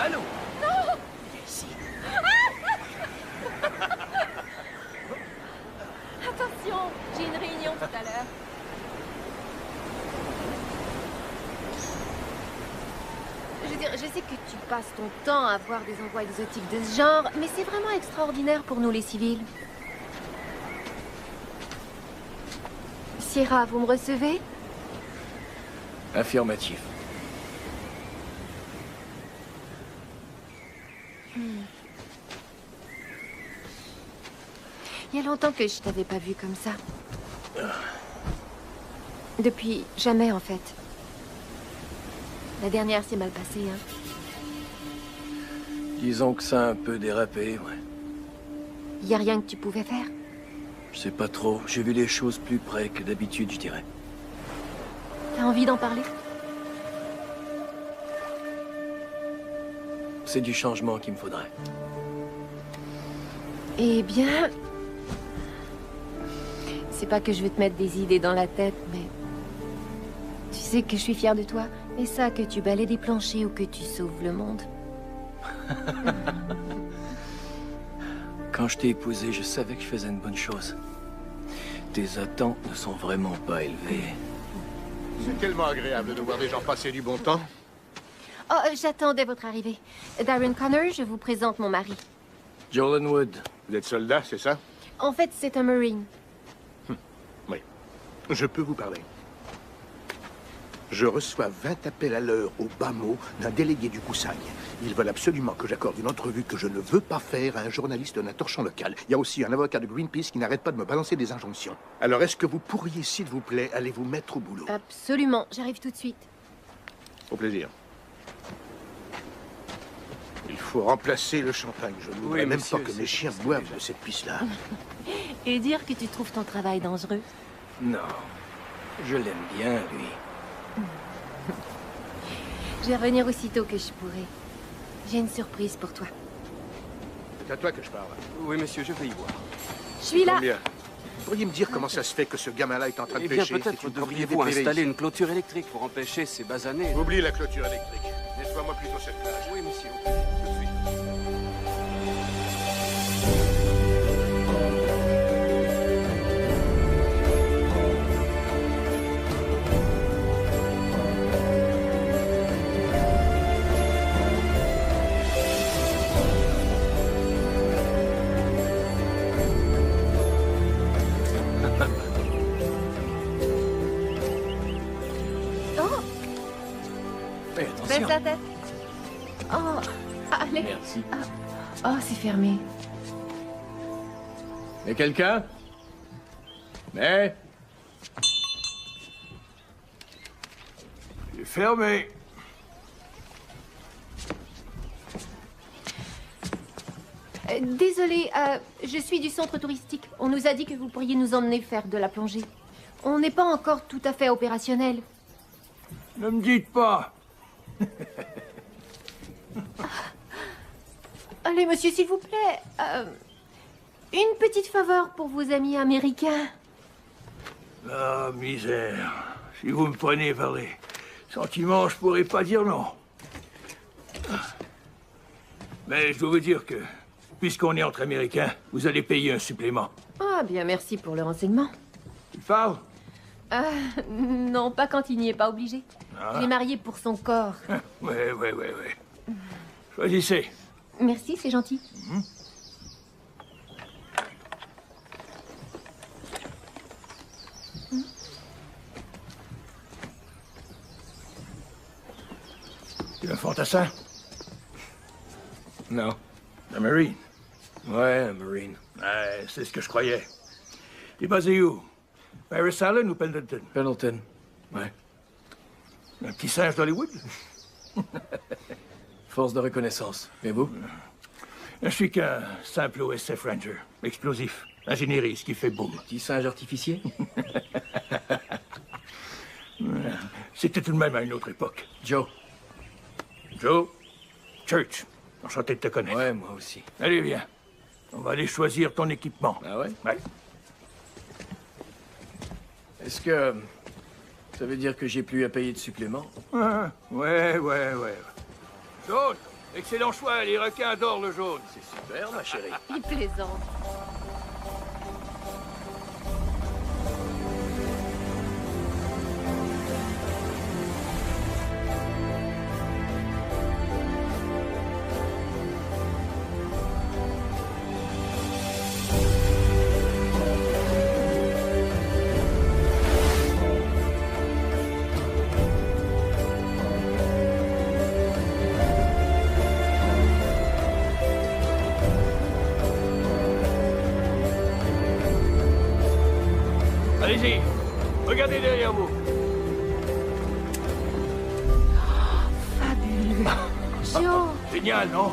Allô? Non! Ici. Attention, j'ai une réunion tout à l'heure. Je veux dire, je sais que tu passes ton temps à voir des endroits exotiques de ce genre, mais c'est vraiment extraordinaire pour nous les civils. Sierra, vous me recevez? Affirmatif. Il y a longtemps que je t'avais pas vu comme ça. Depuis jamais, en fait. La dernière s'est mal passée, hein. Disons que ça a un peu dérapé, ouais. Y a rien que tu pouvais faire? Je sais pas trop. J'ai vu les choses plus près que d'habitude, je dirais. T'as envie d'en parler? C'est du changement qu'il me faudrait. Eh bien... C'est pas que je veux te mettre des idées dans la tête, mais... Tu sais que je suis fière de toi. Et ça, que tu balaies des planchers ou que tu sauves le monde. Quand je t'ai épousé, je savais que je faisais une bonne chose. Tes attentes ne sont vraiment pas élevées. C'est tellement agréable de voir des gens passer du bon temps. Oh, j'attendais votre arrivée. Darren Connor, je vous présente mon mari. Jolan Wood. Vous êtes soldat, c'est ça? En fait, c'est un Marine. Oui. Je peux vous parler. Je reçois 20 appels à l'heure au bas mot d'un délégué du Koussaï. Ils veulent absolument que j'accorde une entrevue que je ne veux pas faire à un journaliste d'un torchon local. Il y a aussi un avocat de Greenpeace qui n'arrête pas de me balancer des injonctions. Alors, est-ce que vous pourriez, s'il vous plaît, aller vous mettre au boulot? Absolument, j'arrive tout de suite. Au plaisir. Il faut remplacer le champagne. Je ne voudrais même monsieur, pas que c'est mes chiens déjà. boivent de cette piste-là. Et dire que tu trouves ton travail dangereux. Non. Je l'aime bien, lui. Je vais revenir aussitôt que je pourrai. J'ai une surprise pour toi. C'est à toi que je parle. Oui, monsieur, je vais y voir. Je suis là. Combien? Vous pourriez me dire comment ça se fait que ce gamin-là est en train de Eh bien, pêcher? peut-être C'est une devriez-vous propriété privée installer ici. une clôture électrique pour empêcher ces basanés. Oublie la clôture électrique. Nettoie-moi plutôt cette plage. Oui, monsieur. Tout de suite. Oh, Fais baisse attention. la tête. Oh, allez. Merci. Oh, c'est fermé. Mais quelqu'un? Mais... C'est fermé. Désolée, je suis du centre touristique. On nous a dit que vous pourriez nous emmener faire de la plongée. On n'est pas encore tout à fait opérationnel. Ne me dites pas. Allez, monsieur, s'il vous plaît. Une petite faveur pour vos amis américains. Ah, misère. Si vous me prenez par les sentiments, je pourrais pas dire non. Mais je dois vous dire que, puisqu'on est entre Américains, vous allez payer un supplément. Ah, bien, merci pour le renseignement. Tu parles? Non, pas quand il n'y est pas obligé. Ah. Je l'ai marié pour son corps. Ouais. Choisissez. Merci, c'est gentil. Tu es un fantassin? Non. Un Marine? Ouais, un Marine. Ouais, c'est ce que je croyais. T'es basé où? Paris Island ou Pendleton? Pendleton. Ouais. Un petit singe d'Hollywood? Force de reconnaissance. Et vous? Je suis qu'un simple OSF Ranger. Explosif. Ingénierie, ce qui fait boum. Petit singe artificier? C'était tout de même à une autre époque. Joe. Joe? Church. Enchanté de te connaître. Ouais, moi aussi. Allez, viens. On va aller choisir ton équipement. Ah ouais? Ouais. Est-ce que... ça veut dire que j'ai plus à payer de supplément? Ouais. D'autres? Excellent choix, les requins adorent le jaune. C'est super, ma chérie. Il plaisante. Allez-y, regardez derrière vous. Fabuleux. Joe. Génial, non?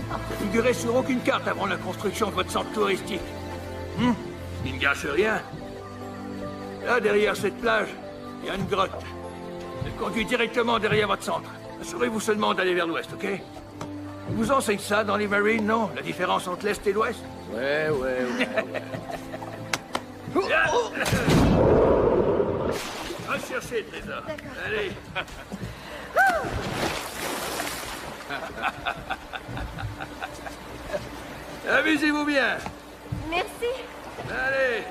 Ça figurait sur aucune carte avant la construction de votre centre touristique. Il ne gâche rien. Là, derrière cette plage, il y a une grotte. Elle conduit directement derrière votre centre. Assurez-vous seulement d'aller vers l'ouest, ok? On vous enseigne ça dans les Marines, non? La différence entre l'est et l'ouest? Ouais. Va chercher le trésor. Allez. Amusez-vous bien. Merci. Allez.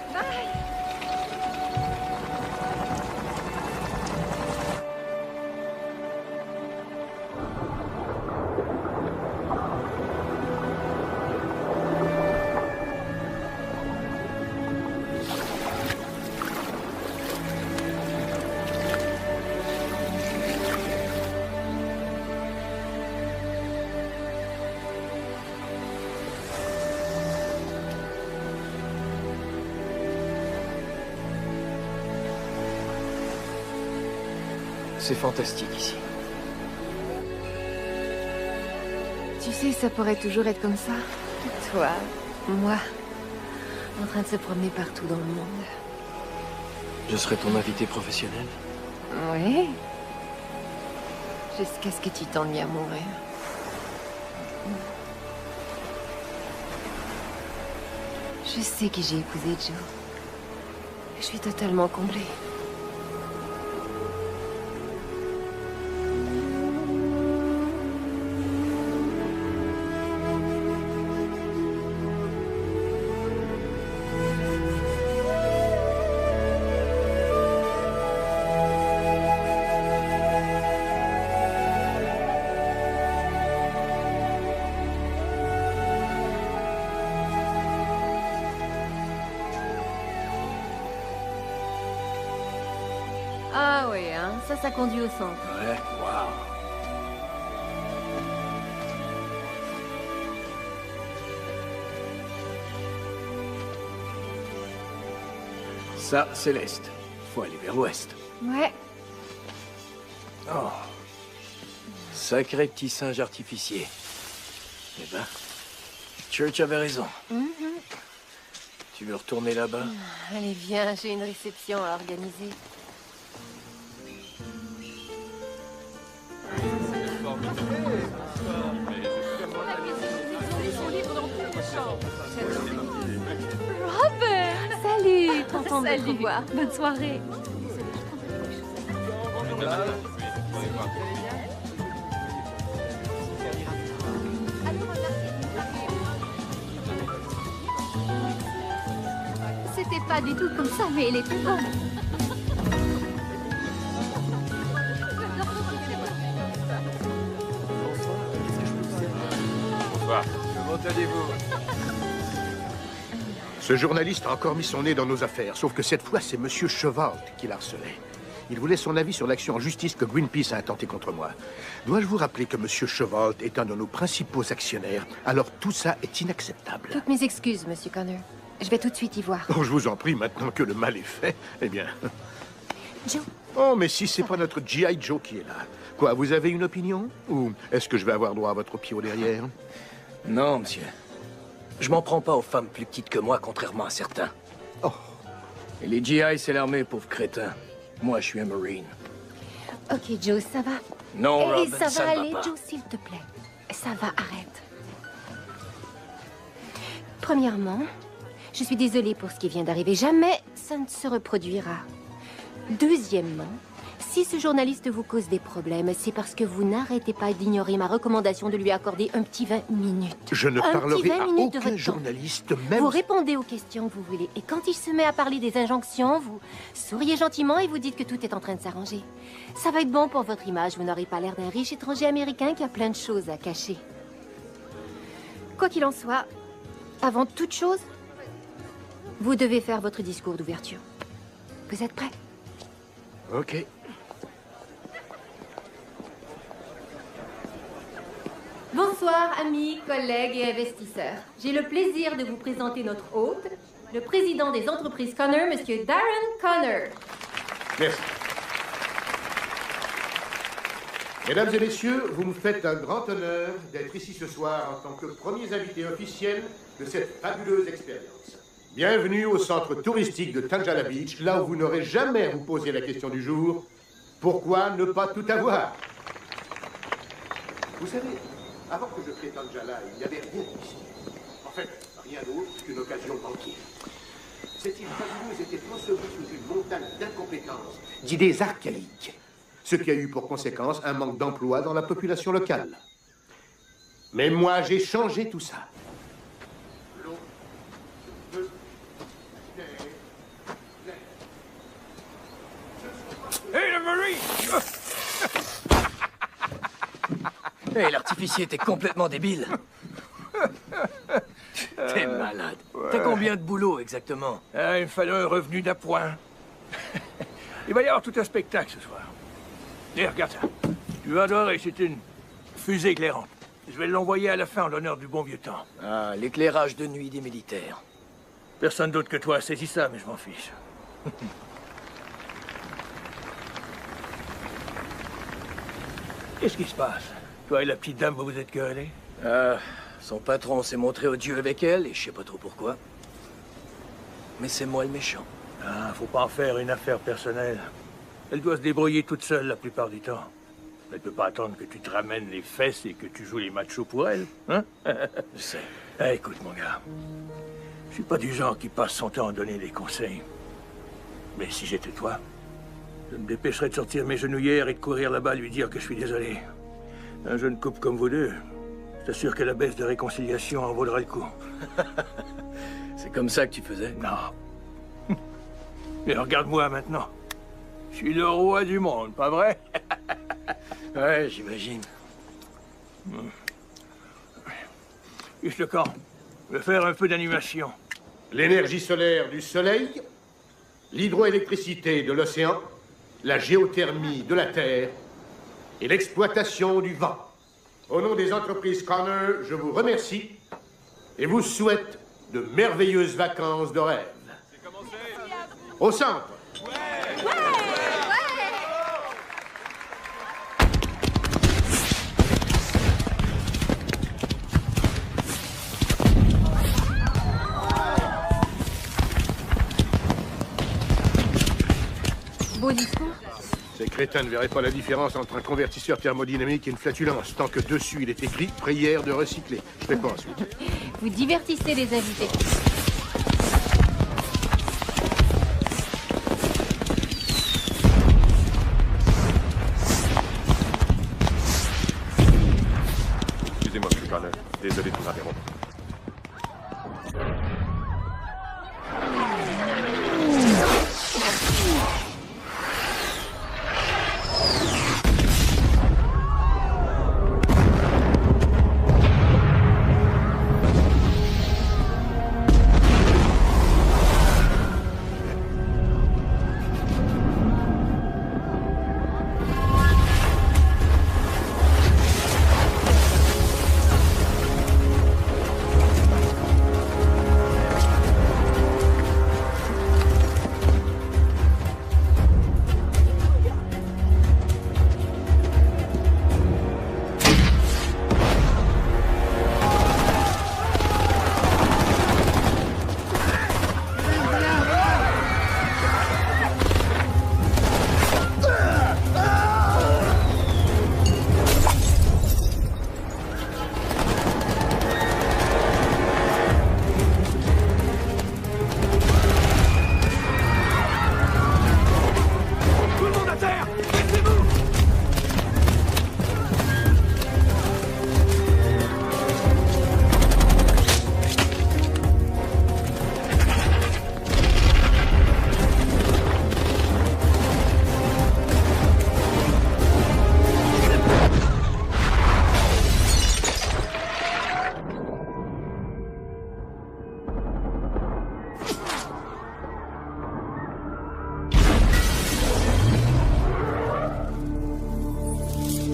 C'est fantastique ici. Tu sais, ça pourrait toujours être comme ça. Toi, moi, en train de se promener partout dans le monde. Je serai ton invité professionnel. Oui. Jusqu'à ce que tu t'ennuies à mourir. Je sais que j'ai épousé Joe. Je suis totalement comblée. Ah oui, hein, ça conduit au centre. Ouais, waouh. Ça, c'est l'est. Faut aller vers l'ouest. Ouais. Oh. Sacré petit singe artificier. Eh ben, Church avait raison. Tu veux retourner là-bas? Allez, viens, j'ai une réception à organiser. Robert! Salut, contente de te Salut. revoir. Bonne soirée. C'était pas du tout comme ça, mais elle était bonne. Bonsoir. Comment allez-vous? Ce journaliste a encore mis son nez dans nos affaires, sauf que cette fois, c'est Monsieur Chevalt qui l'harcelait. Il voulait son avis sur l'action en justice que Greenpeace a intentée contre moi. Dois-je vous rappeler que Monsieur Chevalt est un de nos principaux actionnaires? Alors tout ça est inacceptable. Toutes mes excuses, Monsieur Connor. Je vais tout de suite y voir. Oh, je vous en prie, maintenant que le mal est fait, eh bien... Joe, Oh, mais si c'est pas notre G.I. Joe qui est là. Quoi, vous avez une opinion? Ou est-ce que je vais avoir droit à votre pied au derrière? Non, monsieur. Je m'en prends pas aux femmes plus petites que moi, contrairement à certains. Oh. Et les GI, c'est l'armée, pauvre crétin. Moi, je suis un Marine. ok, Joe, ça va. Non, Et Robin, ça va ne aller, pas. Joe, s'il te plaît. Ça va, arrête. Premièrement, je suis désolée pour ce qui vient d'arriver. Jamais ça ne se reproduira. Deuxièmement, Si ce journaliste vous cause des problèmes, c'est parce que vous n'arrêtez pas d'ignorer ma recommandation de lui accorder un petit 20 minutes. Je ne Un parlerai petit 20 à minutes de aucun votre temps. journaliste, même... Vous répondez aux questions que vous voulez. Et quand il se met à parler des injonctions, vous souriez gentiment et vous dites que tout est en train de s'arranger. Ça va être bon pour votre image. Vous n'aurez pas l'air d'un riche étranger américain qui a plein de choses à cacher. Quoi qu'il en soit, avant toute chose, vous devez faire votre discours d'ouverture. Vous êtes prêts? Ok. Bonsoir, amis, collègues et investisseurs. J'ai le plaisir de vous présenter notre hôte, le président des entreprises Connor, Monsieur Darren Connor. Merci. Mesdames et messieurs, vous me faites un grand honneur d'être ici ce soir en tant que premiers invités officiels de cette fabuleuse expérience. Bienvenue au centre touristique de Tanjala Beach, là où vous n'aurez jamais à vous poser la question du jour, pourquoi ne pas tout avoir? Vous savez, avant que je crée Tanjala, il n'y avait rien ici. En fait, rien d'autre qu'une occasion banquière. Cette île fabuleuse était ensevelie sous une montagne d'incompétences, d'idées archaïques. Ce qui a eu pour conséquence un manque d'emploi dans la population locale. Mais moi, j'ai changé tout ça. L'eau, le feu, l'air. Hé, le Marine! Hé, l'artificier, t'es complètement débile. T'es malade. T'as combien de boulot, exactement? Ah, il me fallait un revenu d'appoint. Il va y avoir tout un spectacle ce soir. Et regarde ça. Tu vas adorer, c'est une fusée éclairante. Je vais l'envoyer à la fin en l'honneur du bon vieux temps. Ah, l'éclairage de nuit des militaires. Personne d'autre que toi a saisi ça, mais je m'en fiche. Qu'est-ce qui se passe? Toi et la petite dame, vous vous êtes querellés? Ah, son patron s'est montré odieux avec elle, et je sais pas trop pourquoi. Mais c'est moi le méchant. Ah, faut pas en faire une affaire personnelle. Elle doit se débrouiller toute seule la plupart du temps. Elle peut pas attendre que tu te ramènes les fesses et que tu joues les machos pour elle, hein? Je sais. Ah, écoute, mon gars. Je suis pas du genre qui passe son temps à donner des conseils. Mais si j'étais toi, je me dépêcherais de sortir mes genouillères et de courir là-bas lui dire que je suis désolé. Un jeune couple comme vous deux, je t'assure que la baisse de réconciliation en vaudra le coup. C'est comme ça que tu faisais? Non. Mais regarde-moi maintenant. Je suis le roi du monde, pas vrai? Ouais, j'imagine. Juste le camp. Je vais faire un peu d'animation. L'énergie solaire du soleil, l'hydroélectricité de l'océan, la géothermie de la terre et l'exploitation du vent. Au nom des entreprises Connor, je vous remercie et vous souhaite de merveilleuses vacances de rêve. Au centre. Beau discours. Ces crétins ne verraient pas la différence entre un convertisseur thermodynamique et une flatulence, tant que dessus il est écrit « Prière de recycler ». Je fais quoi ensuite? Vous divertissez les invités. Excusez-moi, M. Connor. Désolé de vous interrompre.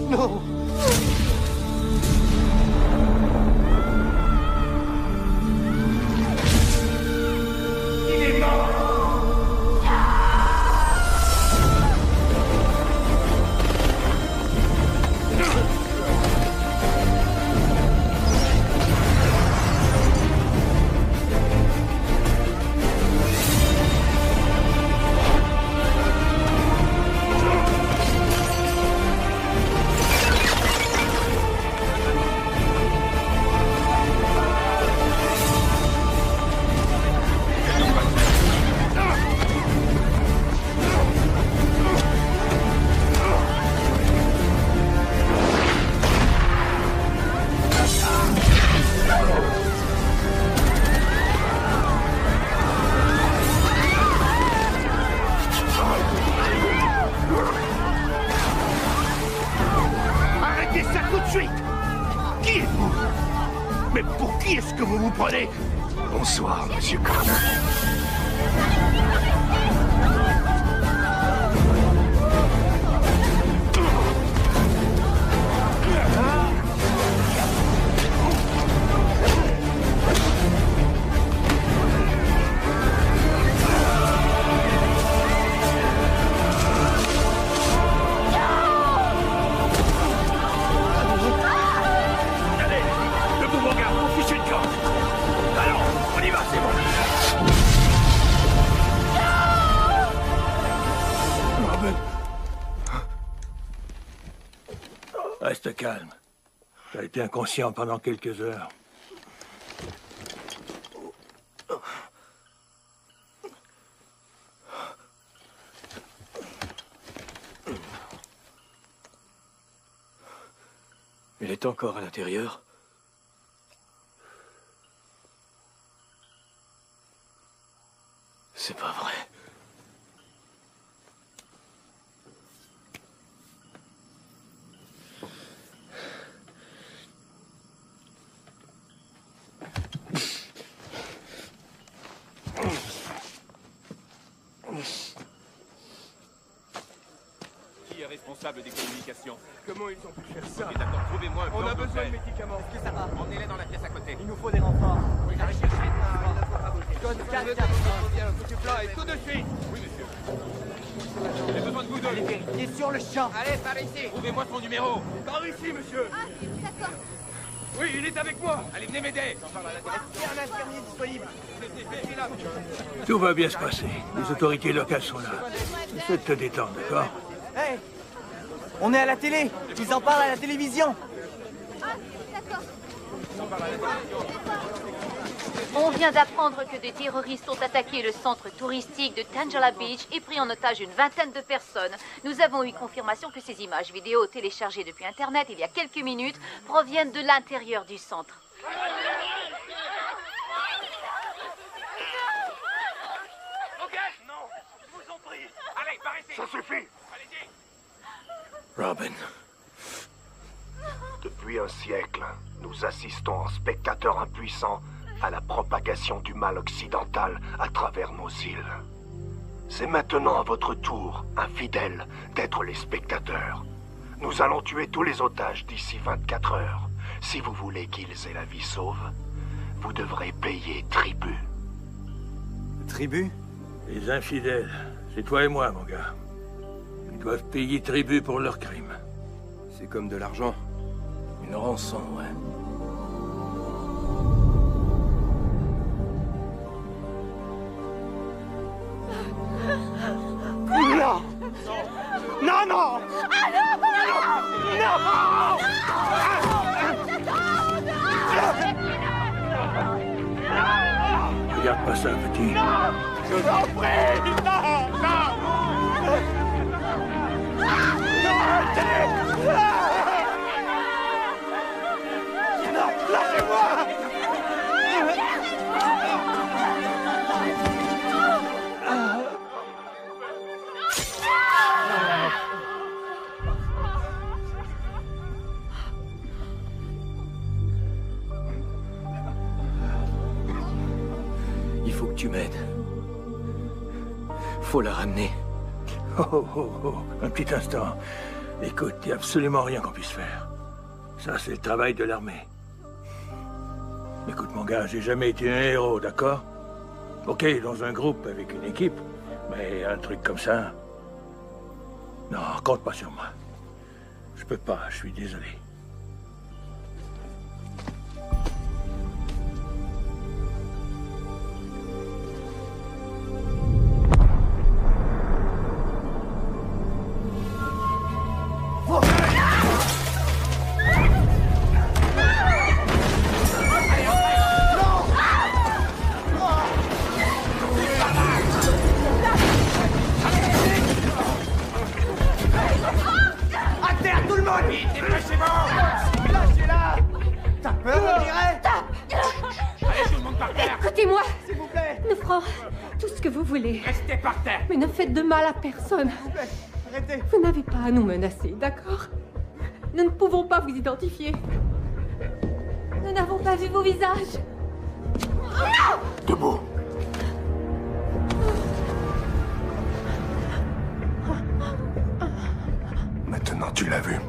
Non. Il est mort. Arrêtez ça tout de suite! Qui êtes-vous? Mais pour qui est-ce que vous vous prenez? Bonsoir, monsieur Connor. Reste calme. T'as été inconscient pendant quelques heures. Il est encore à l'intérieur. C'est pas vrai. Qui est responsable des communications? Comment ils ont pu faire ça? Et d'accord, trouvez-moi un plan. On a besoin de d'hôtel. médicaments. Est-ce que ça va? Emmenez-les dans la pièce à côté. Il nous faut des renforts. Oui, j'arrive tout de suite. Code 4, Du plan et tout de suite. Oui, monsieur. J'ai besoin de vous deux. allez vérifier sur le champ. Allez, par ici. Trouvez-moi son numéro. Par ici, monsieur. Ah, d'accord. Oui, il est avec moi. Allez, venez m'aider. Il y a un infirmier disponible. Tout va bien se passer. Les autorités locales sont là. Essaie de te détendre, d'accord? Hey, on est à la télé. Ils en parlent à la télévision. Ah, d'accord. On vient d'apprendre que des terroristes ont attaqué le centre touristique de Tangela Beach et pris en otage une vingtaine de personnes. Nous avons eu confirmation que ces images vidéo téléchargées depuis Internet il y a quelques minutes proviennent de l'intérieur du centre. Ok, non, je vous en prie. Allez, par ici. Ça suffit. Allez-y. Robin. Depuis un siècle, nous assistons en spectateurs impuissants à la propagation du mal occidental à travers nos îles. C'est maintenant à votre tour, infidèles, d'être les spectateurs. Nous allons tuer tous les otages d'ici 24 heures. Si vous voulez qu'ils aient la vie sauve, vous devrez payer tribut. Tribut? Les infidèles, c'est toi et moi, mon gars. Ils doivent payer tribut pour leurs crimes. C'est comme de l'argent. Une rançon, ouais. Non. Non, non. Regarde pas ça, petit. Je vous en prie. Non, non. Non, lâchez-moi. Il faut que tu m'aides. Faut la ramener. Oh, oh, oh, un petit instant. Écoute, il n'y a absolument rien qu'on puisse faire. Ça, c'est le travail de l'armée. Écoute, mon gars, j'ai jamais été un héros, d'accord? Ok, dans un groupe, avec une équipe, mais un truc comme ça... Non, compte pas sur moi. Je peux pas, je suis désolé. Écoutez-moi. S'il vous plaît. Nous ferons tout ce que vous voulez. Restez par terre. Mais ne faites de mal à personne. S'il vous plaît, arrêtez. Vous n'avez pas à nous menacer, d'accord? Nous ne pouvons pas vous identifier. Nous n'avons pas vu vos visages. Non! Debout. Maintenant, tu l'as vu. Non!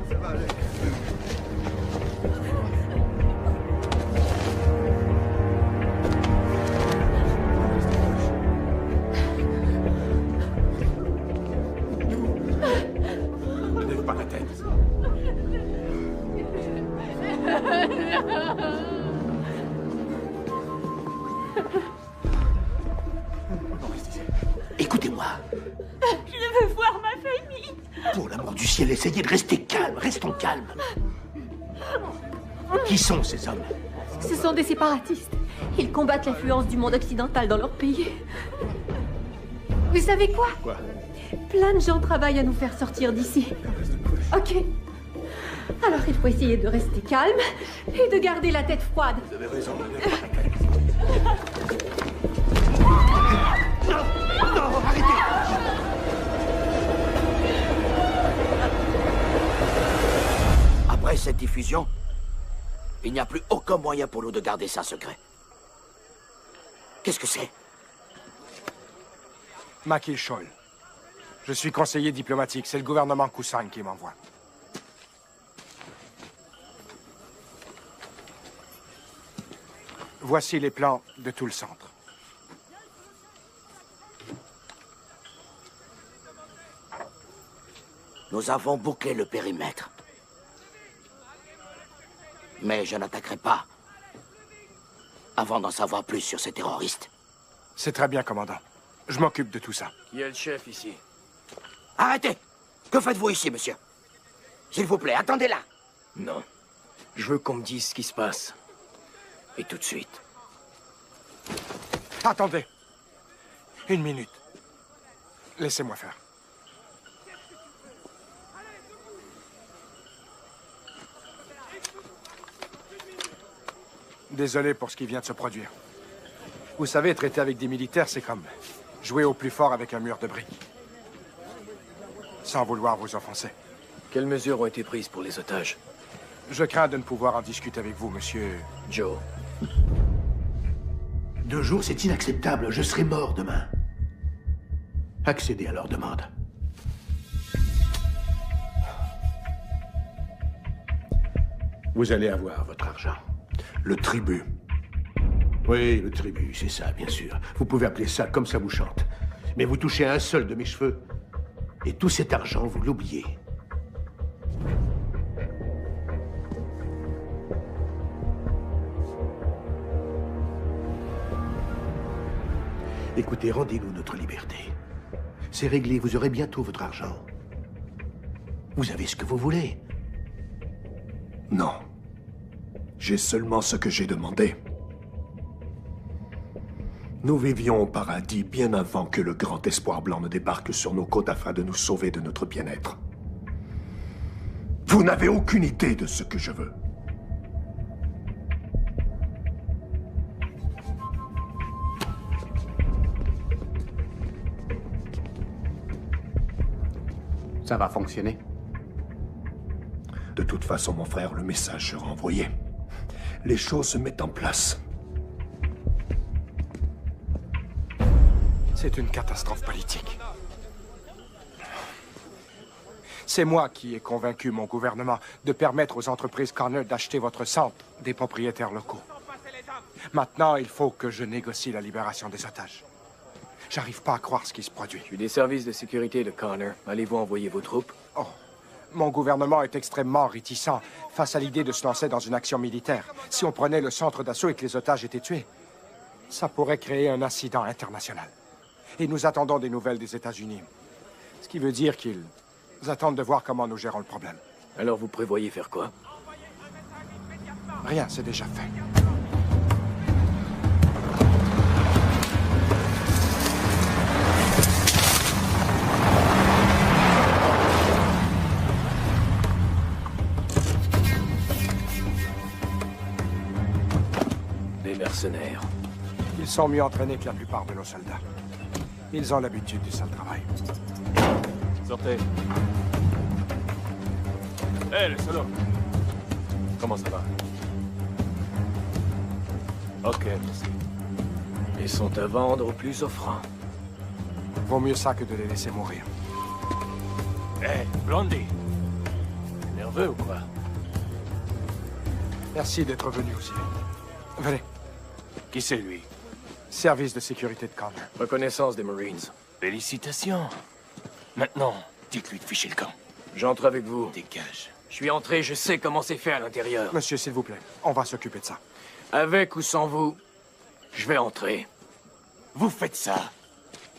Ça va aller. Lève pas la tête. Écoutez-moi. Je veux voir ma famille. Pour l'amour du ciel, essayez de rester calme. Restons calmes. Qui sont ces hommes? Ce sont des séparatistes. Ils combattent l'influence du monde occidental dans leur pays. Vous savez quoi? Quoi? Plein de gens travaillent à nous faire sortir d'ici. Ok. Alors il faut essayer de rester calme et de garder la tête froide. Vous avez raison. Non, arrêtez! Après cette diffusion, il n'y a plus aucun moyen pour nous de garder ça secret. Qu'est-ce que c'est? Makil Scholl. Je suis conseiller diplomatique. C'est le gouvernement Kusang qui m'envoie. Voici les plans de tout le centre. Nous avons bouclé le périmètre. Mais je n'attaquerai pas avant d'en savoir plus sur ces terroristes. C'est très bien, commandant. Je m'occupe de tout ça. Qui est le chef ici? Arrêtez! Que faites-vous ici, monsieur? S'il vous plaît, attendez là! Non. Je veux qu'on me dise ce qui se passe. Et tout de suite. Attendez. Une minute. Laissez-moi faire. Désolé pour ce qui vient de se produire. Vous savez, traiter avec des militaires, c'est comme jouer au plus fort avec un mur de briques. Sans vouloir vous offenser. Quelles mesures ont été prises pour les otages? Je crains de ne pouvoir en discuter avec vous, monsieur... Joe. 2 jours, c'est inacceptable. Je serai mort demain. Accédez à leur demande. Vous allez avoir votre argent. Le tribut. Oui, le tribut, c'est ça, bien sûr. Vous pouvez appeler ça comme ça vous chante. Mais vous touchez un seul de mes cheveux, et tout cet argent, vous l'oubliez. Écoutez, rendez-nous notre liberté. C'est réglé, vous aurez bientôt votre argent. Vous avez ce que vous voulez. Non. J'ai seulement ce que j'ai demandé. Nous vivions au paradis bien avant que le grand espoir blanc ne débarque sur nos côtes afin de nous sauver de notre bien-être. Vous n'avez aucune idée de ce que je veux. Ça va fonctionner? De toute façon, mon frère, le message sera envoyé. Les choses se mettent en place. C'est une catastrophe politique. C'est moi qui ai convaincu mon gouvernement de permettre aux entreprises Connor d'acheter votre centre des propriétaires locaux. Maintenant, il faut que je négocie la libération des otages. J'arrive pas à croire ce qui se produit. Je suis des services de sécurité de Connor. Allez-vous envoyer vos troupes? Oh, mon gouvernement est extrêmement réticent face à l'idée de se lancer dans une action militaire. Si on prenait le centre d'assaut et que les otages étaient tués, ça pourrait créer un incident international. Et nous attendons des nouvelles des États-Unis. Ce qui veut dire qu'ils attendent de voir comment nous gérons le problème. Alors vous prévoyez faire quoi? Rien, c'est déjà fait. Des mercenaires. Ils sont mieux entraînés que la plupart de nos soldats. Ils ont l'habitude du sale travail. Sortez. Hé, le solo. Comment ça va? Ok, merci. Ils sont à vendre au plus offrant. Vaut mieux ça que de les laisser mourir. Hé, Blondie. Nerveux ou quoi? Merci d'être venu aussi. Venez. Qui c'est, lui? Service de sécurité de Connor. Reconnaissance des Marines. Félicitations. Maintenant, dites-lui de ficher le camp. J'entre avec vous. Dégage. Je suis entré, je sais comment c'est fait à l'intérieur. Monsieur, s'il vous plaît, on va s'occuper de ça. Avec ou sans vous, je vais entrer. Vous faites ça.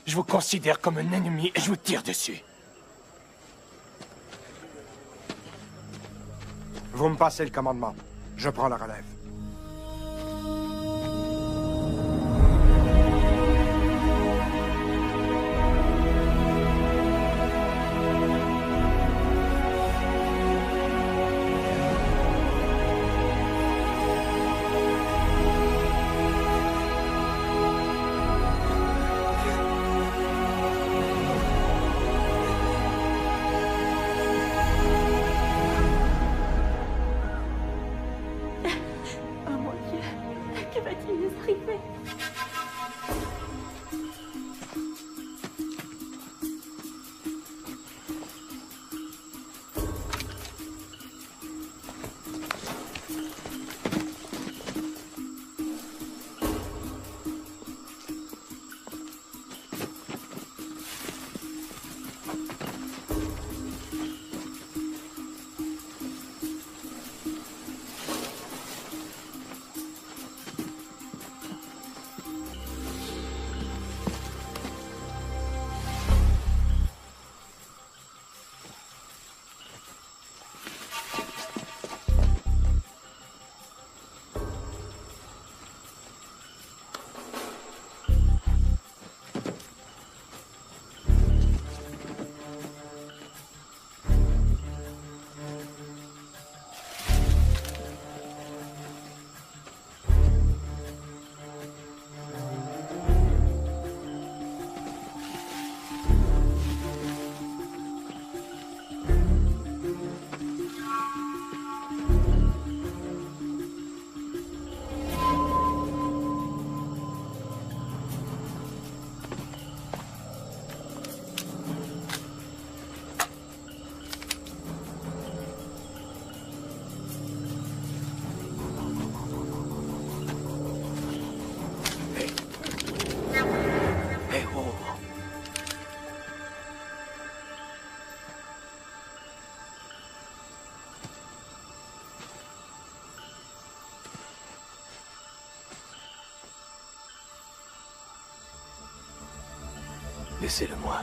Je vous considère comme un ennemi et je vous tire dessus. Vous me passez le commandement. Je prends la relève. Laissez-le-moi.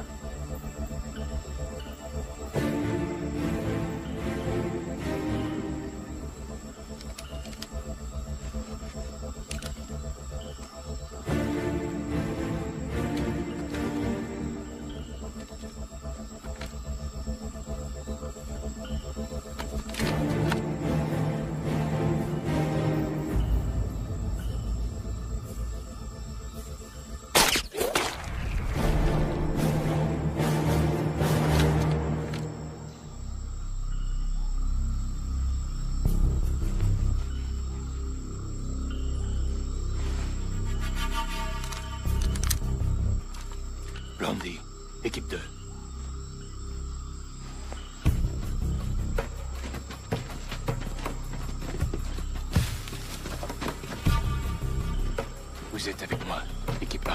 Vous êtes avec moi, équipe 1.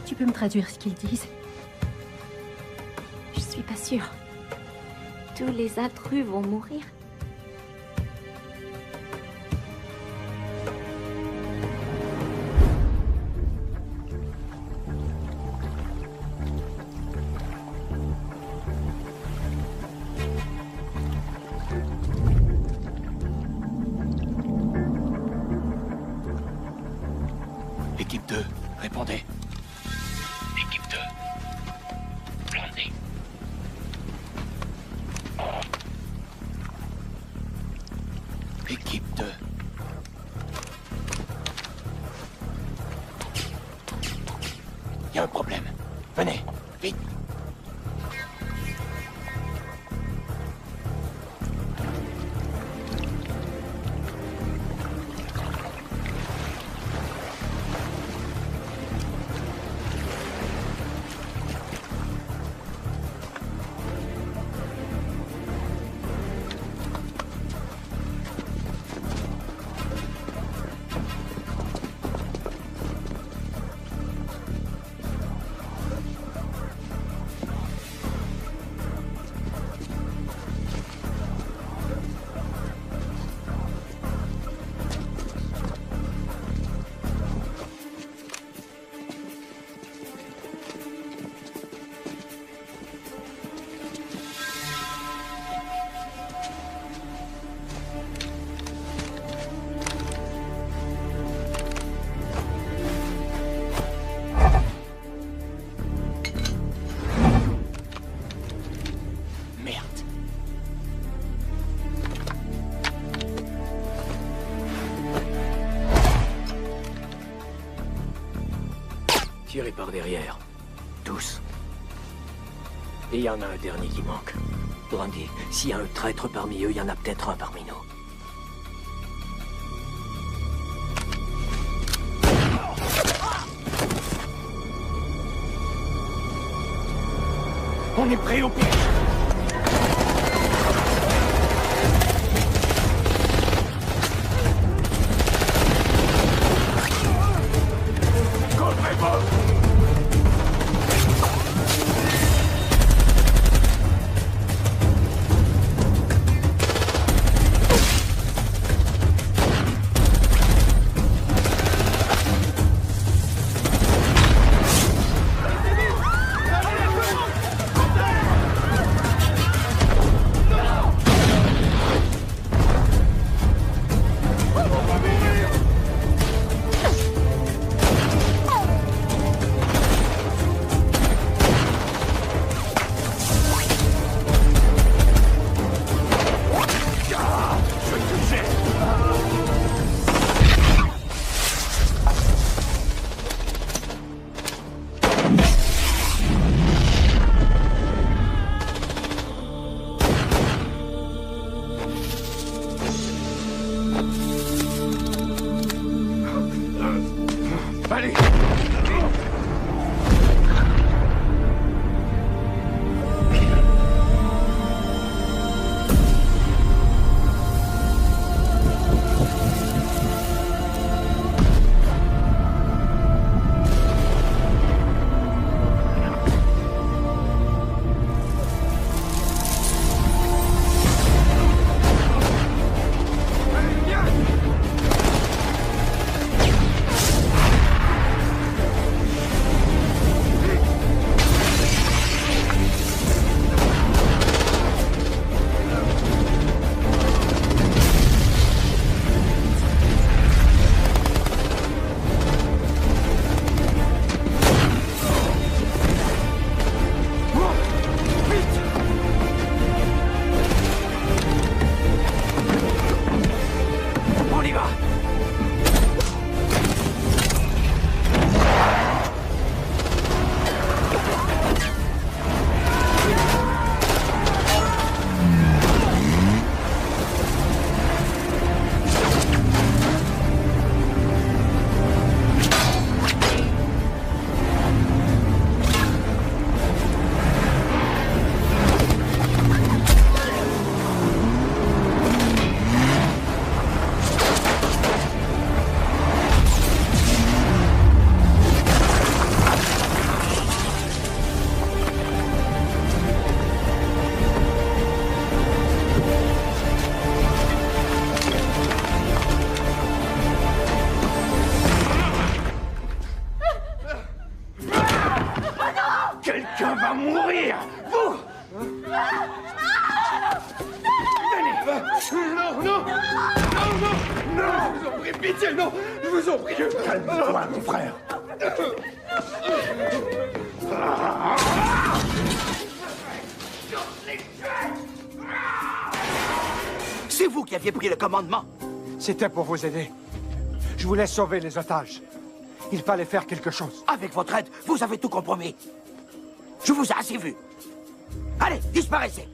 Tu peux me traduire ce qu'ils disent? Je suis pas sûre. Tous les intrus vont mourir. Équipe 2, répondez. Équipe 2. Blondé. Équipe 2. Il y a un problème. Venez, vite. Tirez par derrière. Tous. Et il y en a un dernier qui manque. Brandy, s'il y a un traître parmi eux, il y en a peut-être un parmi nous. On est prêt au piège. Quelqu'un va mourir! Vous! Venez! Non, non! Non, non! Non! Je vous en prie, pitié, non! Je vous en prie! Calme-toi, mon frère! C'est vous qui aviez pris le commandement. C'était pour vous aider. Je voulais sauver les otages. Il fallait faire quelque chose. Avec votre aide, vous avez tout compromis. Je vous ai assez vu. Allez, disparaissez.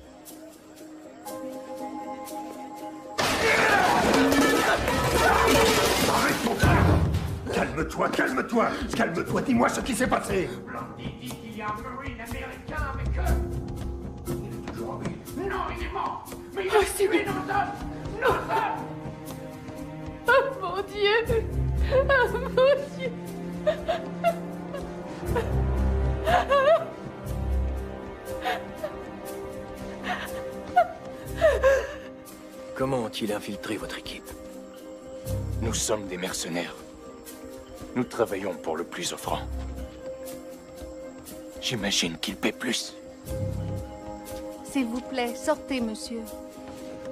Arrête, mon frère! Calme-toi, calme-toi! Calme-toi, dis-moi ce qui s'est passé! Blondie dit qu'il y a un Marine américain avec eux! Il est toujours en vie. Non, il est mort! Mais il a tué nos hommes! Nos hommes! Oh mon Dieu! Oh mon Dieu! Comment ont-ils infiltré votre équipe? Nous sommes des mercenaires. Nous travaillons pour le plus offrant. J'imagine qu'ils paient plus. S'il vous plaît, sortez, monsieur.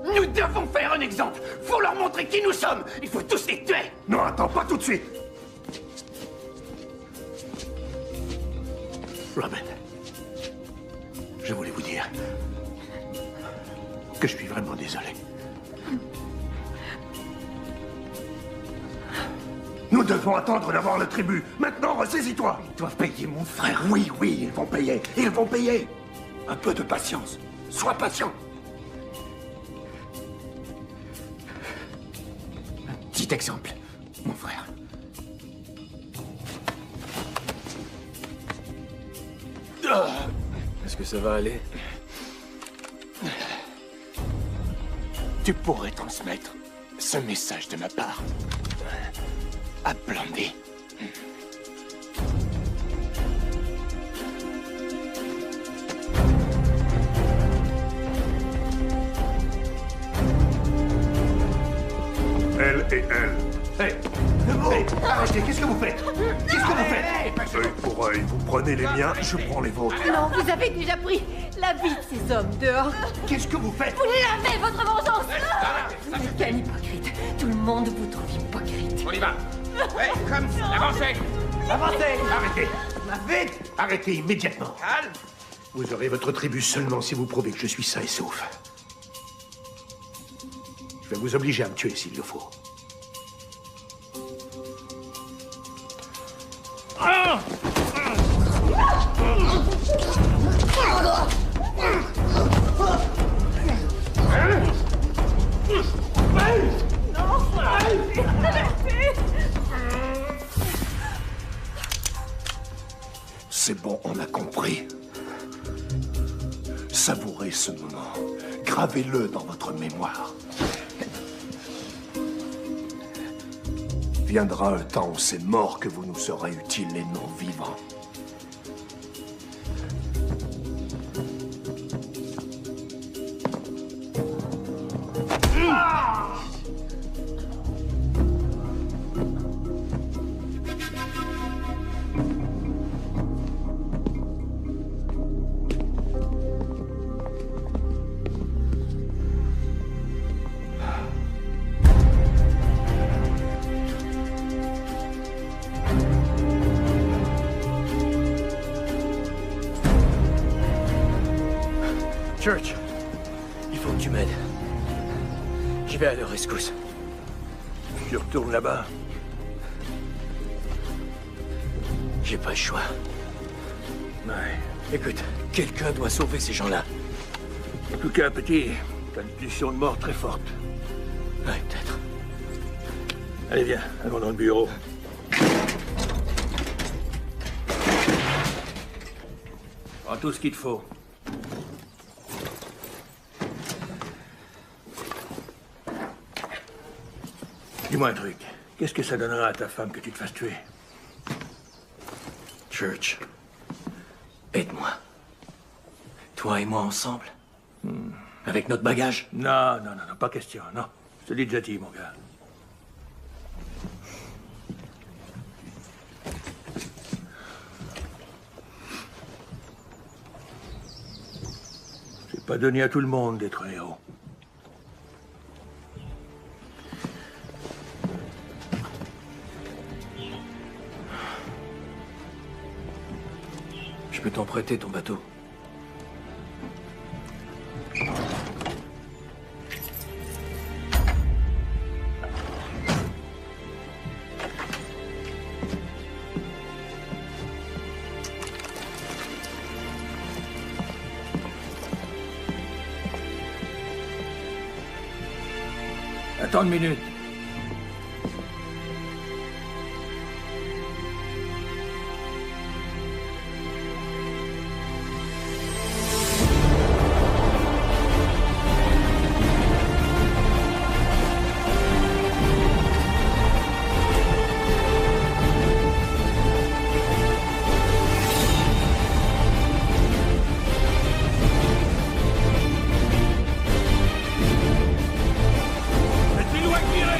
Nous devons faire un exemple. Faut leur montrer qui nous sommes. Il faut tous les tuer. Non, attends, pas tout de suite! Robin, je voulais vous dire que je suis vraiment désolé. Nous devons attendre d'avoir le tribut. Maintenant, ressaisis-toi. Ils doivent payer mon frère. Oui, oui, ils vont payer. Ils vont payer. Un peu de patience. Sois patient. Un petit exemple, mon frère. Est-ce que ça va aller? Tu pourrais transmettre ce message de ma part à Blondie. Elle et elle. Hey, Hey, arrêtez, qu'est-ce que vous faites? Qu'est-ce que vous faites? Œil pour œil, vous prenez les miens, je prends les vôtres. Non, vous avez déjà pris la vie de ces hommes dehors. Qu'est-ce que vous faites? Vous l'avez, votre vengeance. Vous n'êtes qu'un hypocrite. Tout le monde vous trouve hypocrite. On y va. Ouais, comme avancez. Avancez! Arrêtez! Vite! Arrêtez immédiatement. Calme! Vous aurez votre tribut seulement si vous prouvez que je suis sain et sauf. Je vais vous obliger à me tuer s'il le faut. C'est bon, on a compris. Savourez ce moment. Gravez-le dans votre mémoire. Viendra un temps où c'est mort que vous nous serez utiles et non vivants. Church, il faut que tu m'aides. Je vais à leur rescousse. Tu retournes là-bas. J'ai pas le choix. Ouais. Écoute, quelqu'un doit sauver ces gens-là. En tout cas, petit, t'as une pulsion de mort très forte. Ouais, peut-être. Allez, viens, allons dans le bureau. Prends tout ce qu'il te faut. Dis-moi un truc. Qu'est-ce que ça donnera à ta femme que tu te fasses tuer? Church, aide-moi. Toi et moi ensemble. Avec notre bagage. Non, non, non, non, pas question, non. Je te l'ai déjà dit, mon gars. Pas donné à tout le monde d'être un héros. Je peux t'en prêter ton bateau. Attends une minute. C'est loin de tirer!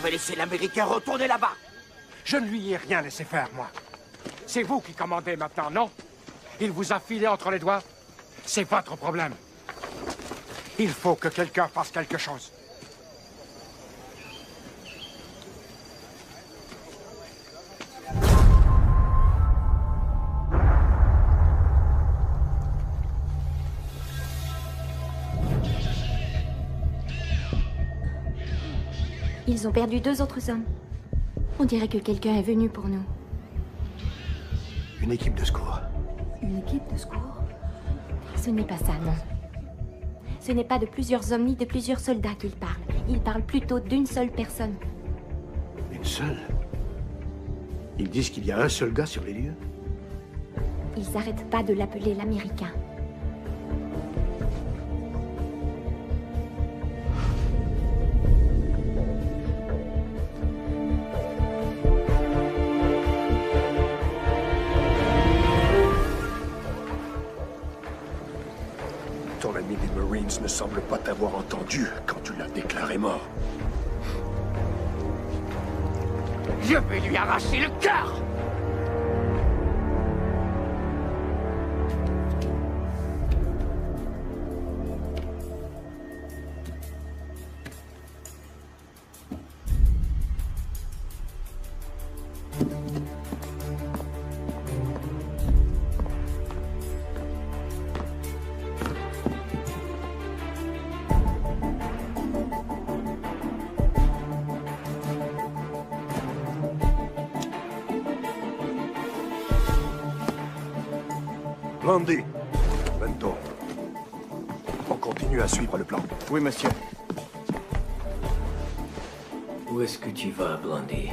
avez laissé l'Américain retourner là-bas. Je ne lui ai rien laissé faire, moi. C'est vous qui commandez maintenant, non? Il vous a filé entre les doigts? C'est votre problème. Il faut que quelqu'un fasse quelque chose. Ils ont perdu 2 autres hommes. On dirait que quelqu'un est venu pour nous. Une équipe de secours. Une équipe de secours? Ce n'est pas ça, non. Ce n'est pas de plusieurs hommes ni de plusieurs soldats qu'ils parlent. Ils parlent plutôt d'une seule personne. Une seule? Ils disent qu'il y a un seul gars sur les lieux? Ils n'arrêtent pas de l'appeler l'Américain. Ton ami des Marines ne semble pas t'avoir entendu quand tu l'as déclaré mort. Je vais lui arracher le cœur! Blondie, Bento. On continue à suivre le plan. Oui, monsieur. Où est-ce que tu vas, Blondie?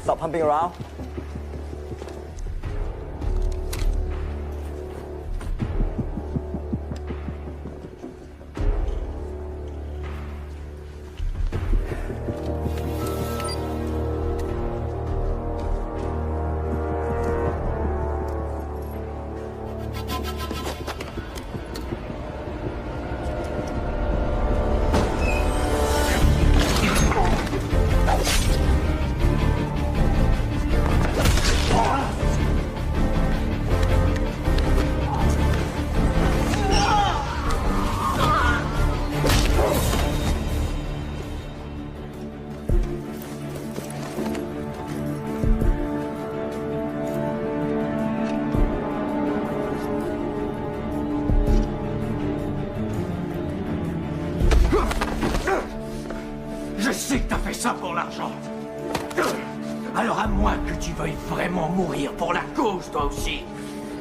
Stop pumping around. Je sais que t'as fait ça pour l'argent. Alors à moins que tu veuilles vraiment mourir pour la cause, toi aussi,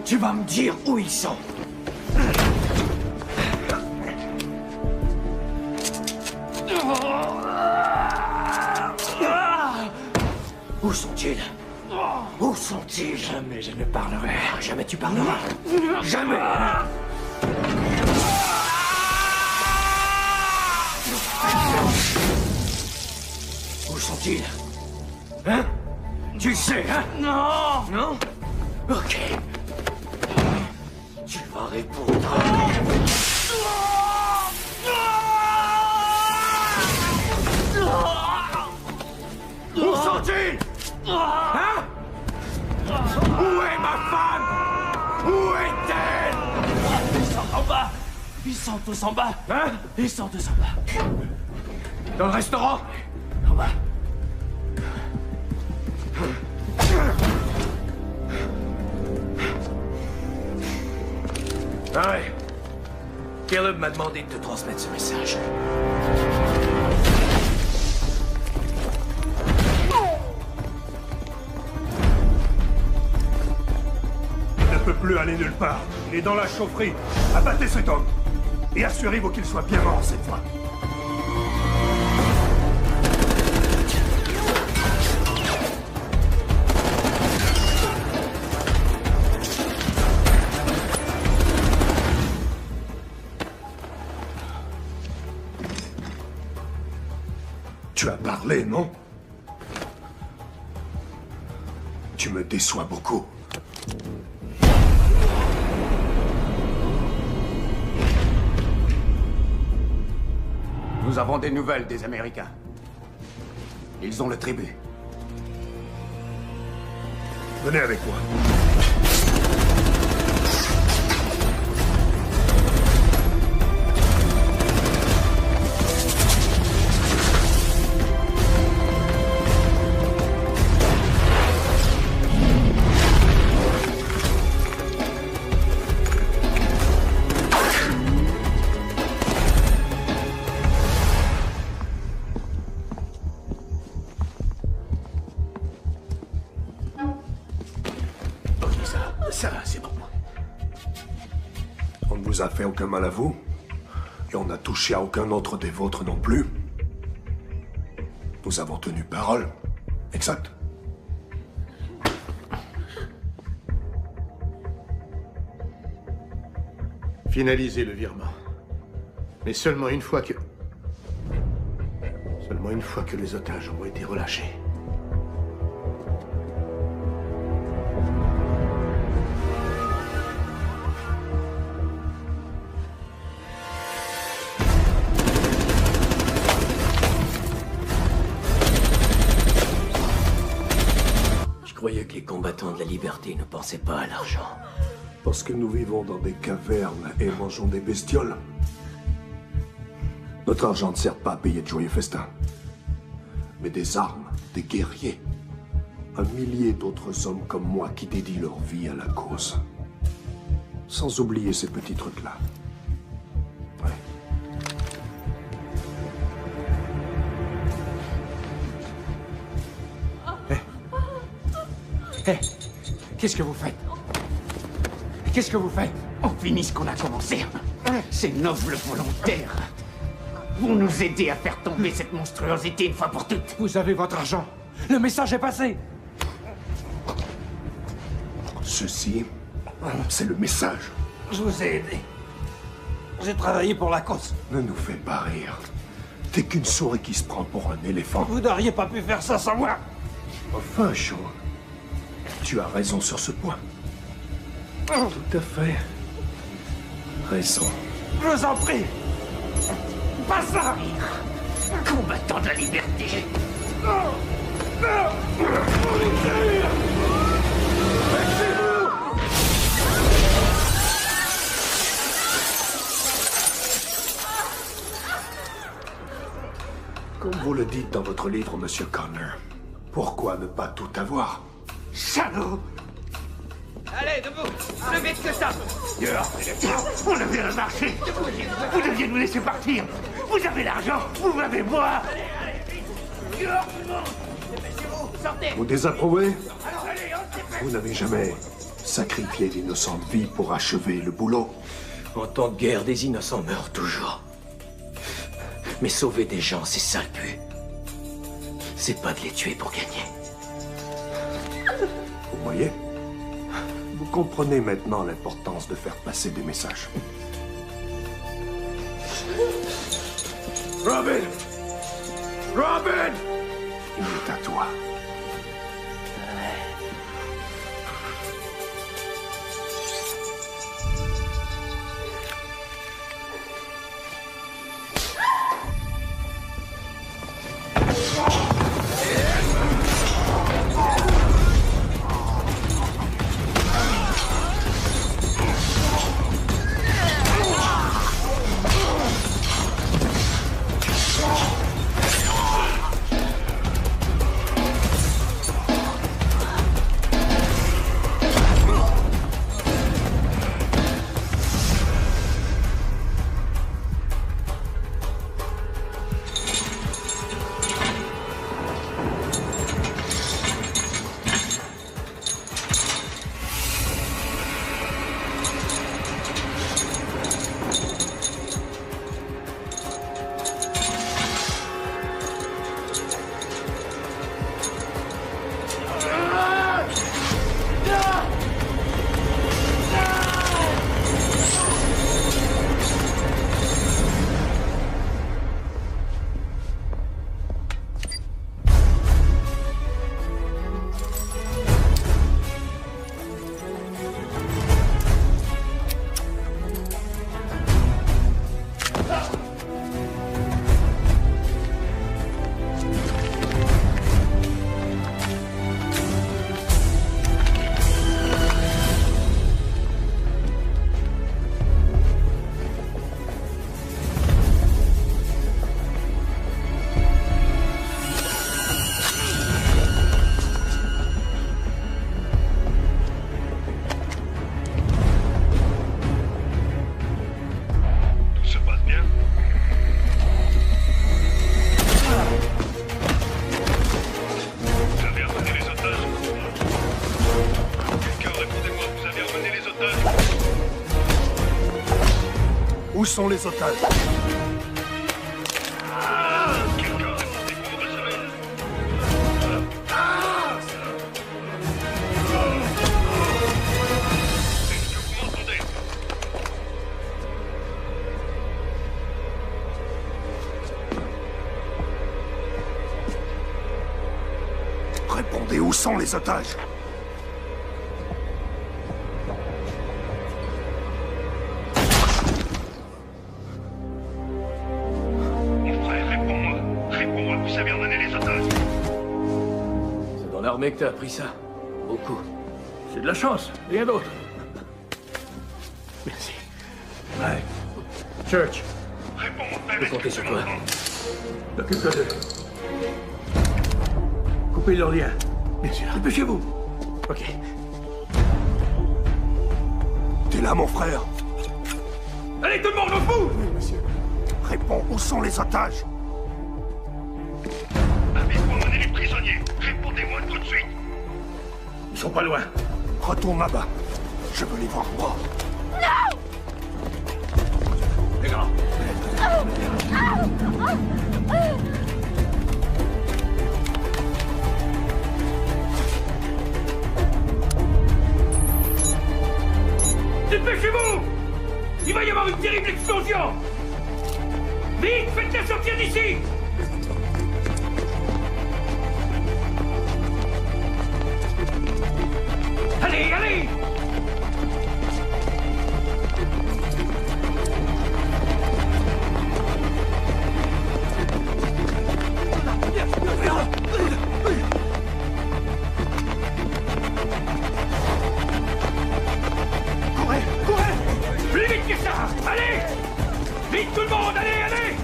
tu vas me dire où ils sont. Où sont-ils? Où sont-ils? Jamais je ne parlerai. Jamais tu parleras. Jamais. Où sont-ils? Hein? Tu sais, hein? Non! Non? Ok. Tu vas répondre. Où sont-ils? Hein? Où est ma femme? Où est-elle? Ils sont en bas. Ils sont tous en bas. Hein? Ils sont tous en bas. Dans le restaurant? En bas. Ah ouais. Caleb m'a demandé de te transmettre ce message. Il ne peut plus aller nulle part. Il est dans la chaufferie. Abattez cet homme. Et assurez-vous qu'il soit bien mort cette fois. parler, non? Tu me déçois beaucoup. Nous avons des nouvelles des Américains. Ils ont le tribut. Venez avec moi. Ça, c'est bon. On ne vous a fait aucun mal à vous. Et on n'a touché à aucun autre des vôtres non plus. Nous avons tenu parole. Exact. Finalisez le virement. Mais seulement une fois que... Seulement une fois que les otages ont été relâchés. Je croyais que les combattants de la liberté ne pensaient pas à l'argent. Parce que nous vivons dans des cavernes et mangeons des bestioles. Notre argent ne sert pas à payer de joyeux festins. Mais des armes, des guerriers. Un millier d'autres hommes comme moi qui dédient leur vie à la cause. Sans oublier ces petits trucs-là. Ouais. Hé, qu'est-ce que vous faites? Qu'est-ce que vous faites? On finit ce qu'on a commencé. Ces nobles volontaires vont nous aider à faire tomber cette monstruosité une fois pour toutes. Vous avez votre argent. Le message est passé. Ceci, c'est le message. Je vous ai aidé. J'ai travaillé pour la cause. Ne nous fais pas rire. T'es qu'une souris qui se prend pour un éléphant. Vous n'auriez pas pu faire ça sans moi. Enfin, Sean, tu as raison sur ce point. Tout à fait. Raison. Je vous en prie. Pas ça. Combattant de la liberté. Comme vous le dites dans votre livre, Monsieur Connor, pourquoi ne pas tout avoir? Salaud! Allez, debout! Plus vite que ça! On a bien marché! Vous deviez nous laisser partir! Vous avez l'argent! Vous m'avez moi! Vous désapprouvez? Vous n'avez jamais sacrifié d'innocentes vies pour achever le boulot? En temps de guerre, des innocents meurent toujours. Mais sauver des gens, c'est ça le but. C'est pas de les tuer pour gagner. Vous voyez? Vous comprenez maintenant l'importance de faire passer des messages. Robin! Robin! Il est à toi. Où sont les otages? Répondez, où sont les otages? Mon frère, réponds-moi. Réponds-moi, vous savez emmener les otages. C'est dans l'armée que t'as appris ça. Beaucoup. C'est de la chance, rien d'autre. Merci. Ouais. Church. Réponds, mon Je peux compter sur toi. Occupe-toi d'eux. Coupez leurs liens. Bien sûr. Dépêchez-vous. Ok. T'es là, mon frère? Allez, tout le monde, au bout! Oui, monsieur. Réponds, où sont les otages? Avez-vous emmené les prisonniers? Répondez-moi tout de suite. Ils sont pas loin. Retourne là-bas. Je veux les voir, moi. Non! Les gars. Dépêchez-vous! Il va y avoir une terrible explosion! Vite, faites-la sortir d'ici! Allez, allez! Courez! Courez! Plus vite que ça! Allez! Vite tout le monde! Allez, allez!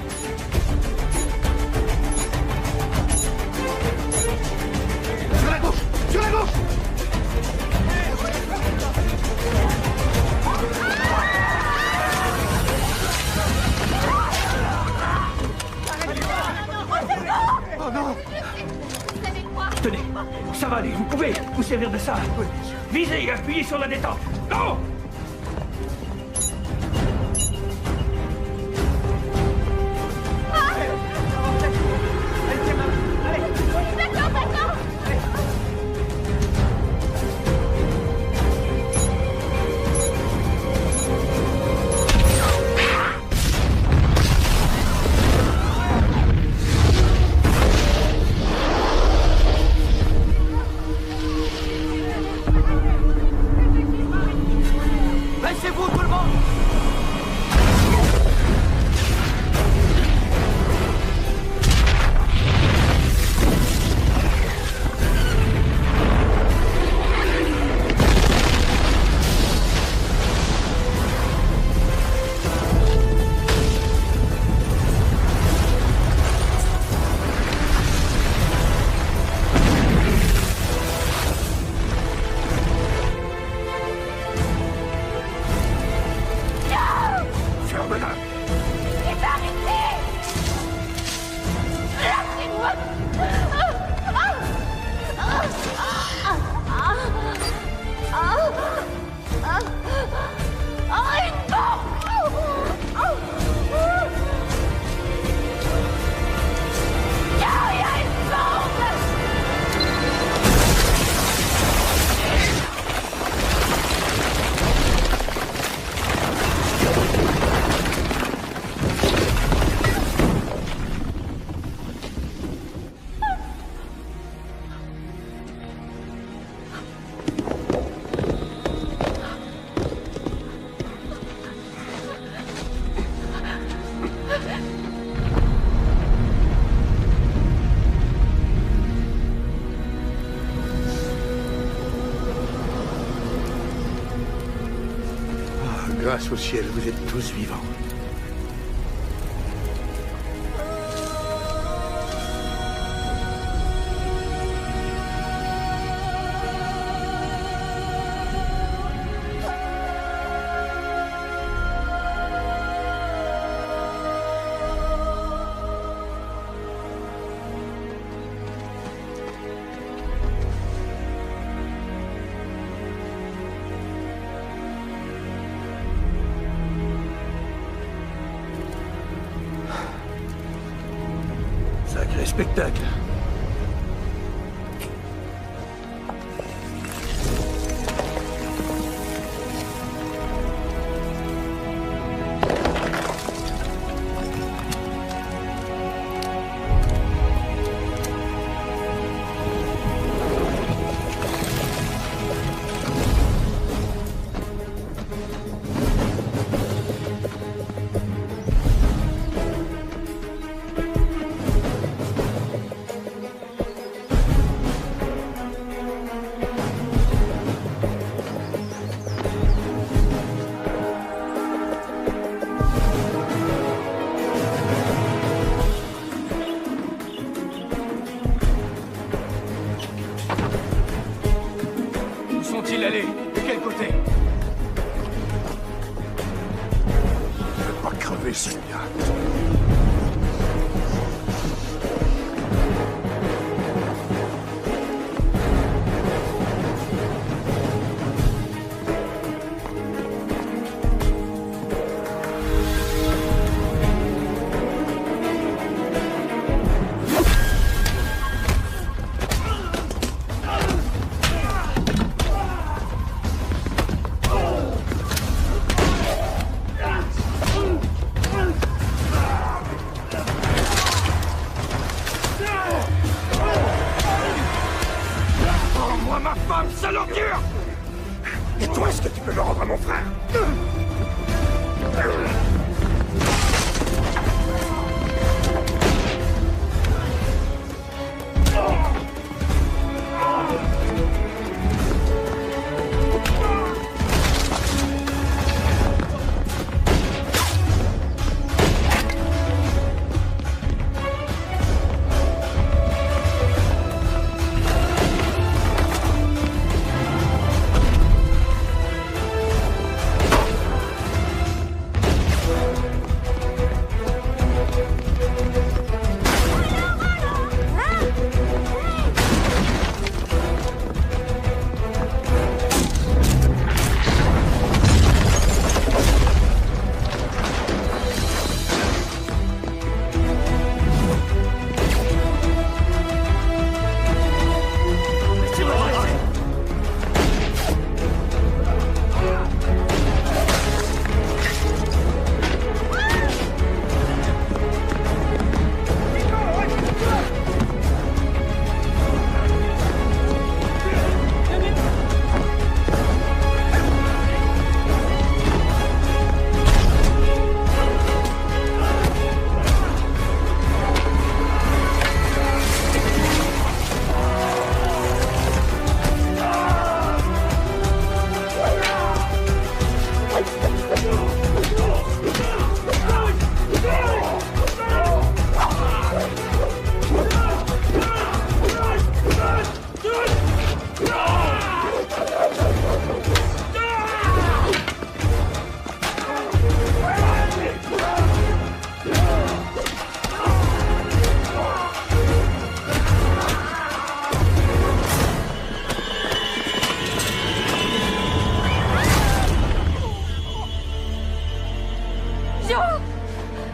Sur la gauche! Sur la gauche! Oh non! Tenez, ça va aller, vous pouvez vous servir de ça. Visez et appuyez sur la détente. Non! Baissez-vous, tout le monde! Ferme-la! Il va arrêter! Lâchez-moi! Une bombe! Il y a une bombe! Grâce au ciel, vous êtes tous vivants. spectacle.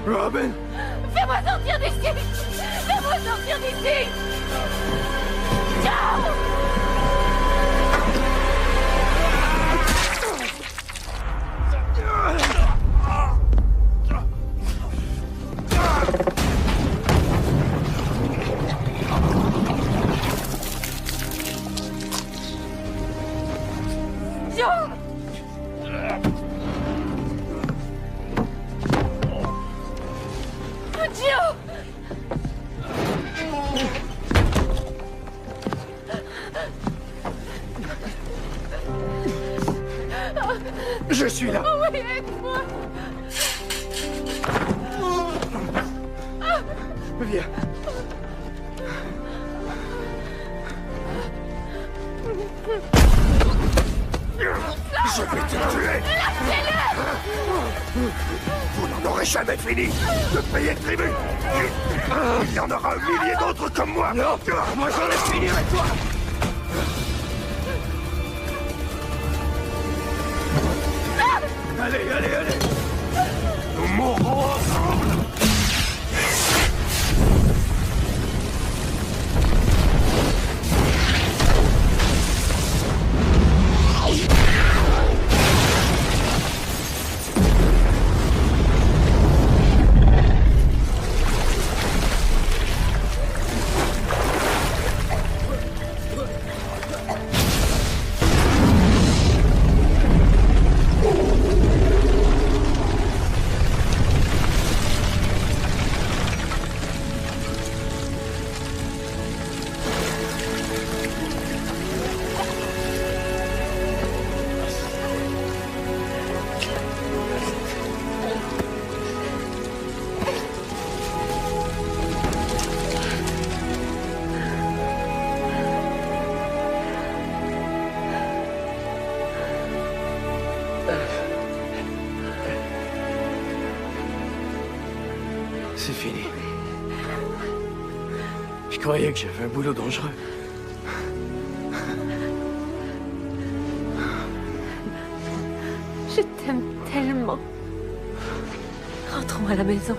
Robin! Fais-moi sortir d'ici! Fais-moi sortir d'ici! Ciao! Je suis là. Oh oui, aide-moi. Viens. Je vais te tuer. Vous n'en aurez jamais fini de payer le tribut. Il y en aura un millier d'autres comme moi. Non, moi j'en ai fini avec toi. Allez, allez, allez. Nous mourrons ensemble. C'est fini. Je croyais que j'avais un boulot dangereux. Je t'aime tellement. Rentrons à la maison.